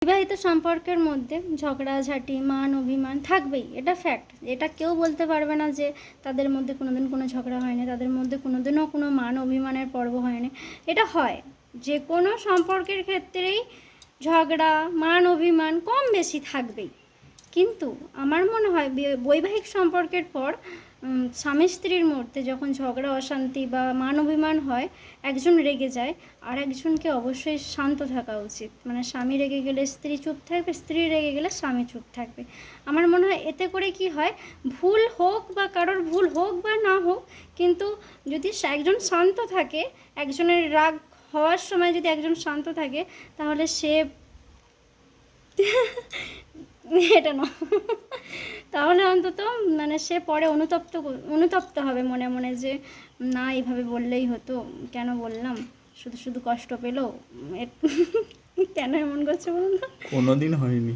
বিবাহিত সম্পর্কের মধ্যে ঝগড়াঝাটি মান অভিমান থাকবেই, এটা ফ্যাক্ট। এটা কেউ বলতে পারবে না যে তাদের মধ্যে কোনোদিন কোনো ঝগড়া হয়নি, তাদের মধ্যে কোনোদিনও কোনো মান অভিমানের পর্ব হয়নি। এটা হয়, যে কোনো সম্পর্কের ক্ষেত্রেই ঝগড়া মান অভিমান কম বেশি থাকবেই। কিন্তু আমার মনে হয় বৈবাহিক সম্পর্কের পর স্বামী স্ত্রীর মধ্যে যখন ঝগড়া অশান্তি বা মান অভিমান হয়, একজন রেগে যায় আর একজনকে অবশ্যই শান্ত থাকা উচিত। মানে স্বামী রেগে গেলে স্ত্রী চুপ থাকবে, স্ত্রী রেগে গেলে স্বামী চুপ থাকবে। আমার মনে হয় এতে করে কি হয়, ভুল হোক বা কারোর ভুল হোক বা না হোক, কিন্তু যদি একজন শান্ত থাকে, একজনের রাগ হওয়ার সময় যদি একজন শান্ত থাকে, তাহলে সে এটা না, তাহলে অন্তত মানে সে পরে অনুতপ্ত হবে মনে মনে, যে না এইভাবে বললেই হতো, কেন বললাম, শুধু শুধু কষ্ট পেলো, কেন এমন করছে বলুন না। কোনোদিন হয়নি।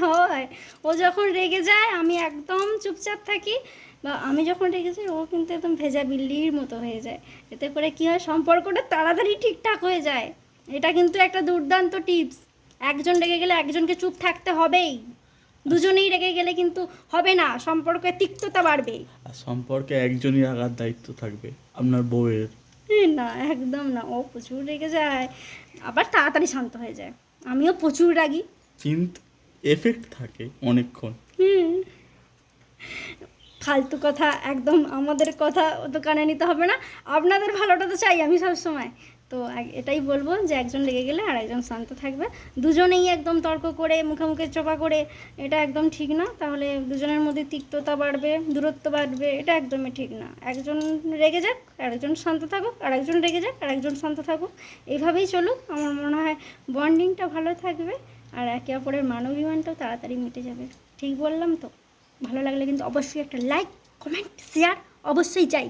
হয়, ও যখন রেগে যায় আমি একদম চুপচাপ থাকি, বা আমি যখন রেগে যাই ও কিন্তু একদম ভেজা বিল্লির মতো হয়ে যায়। এতে করে কি হয়, সম্পর্কটা তাড়াতাড়ি ঠিকঠাক হয়ে যায়। এটা কিন্তু একটা দুর্দান্ত টিপস। একজন রেগে গেলে একজনকে চুপ থাকতে হবেই, দুজনেই রেগে গেলে কিন্তু হবে না, সম্পর্কে তিক্ততা বাড়বে। আর সম্পর্কে একজনই রাখার দায়িত্ব থাকবে, আপনার বউয়ের। না, একদম না, ও প্রচুর রেগে যায়, আবার তাড়াতাড়ি শান্ত হয়ে যায়। আমিও প্রচুর রাগি, কিন্তু এফেক্ট থাকে অনেকক্ষণ। ফালতু কথা একদম আমাদের কথা তো কানে নিতে হবে না, আপনাদের ভালোটা তো চাই আমি সব সময়। তো এটাই বলবো যে একজন রেগে গেলে আর একজন শান্ত থাকবে। দুজনেই একদম তর্ক করে মুখে মুখে চোপা করে, এটা একদম ঠিক না। তাহলে দুজনের মধ্যে তিক্ততা বাড়বে, দূরত্ব বাড়বে, এটা একদমই ঠিক না। একজন রেগে যাক আর একজন শান্ত থাকুক, আর একজন রেগে যাক আর একজন শান্ত থাকুক, এইভাবেই চলুক। আমার মনে হয় বন্ডিংটা ভালো থাকবে, আর একে অপরের মান অভিমানটাও তাড়াতাড়ি মিটে যাবে। ঠিক বললাম তো? ভালো লাগলে কিন্তু অবশ্যই একটা লাইক কমেন্ট শেয়ার অবশ্যই চাই।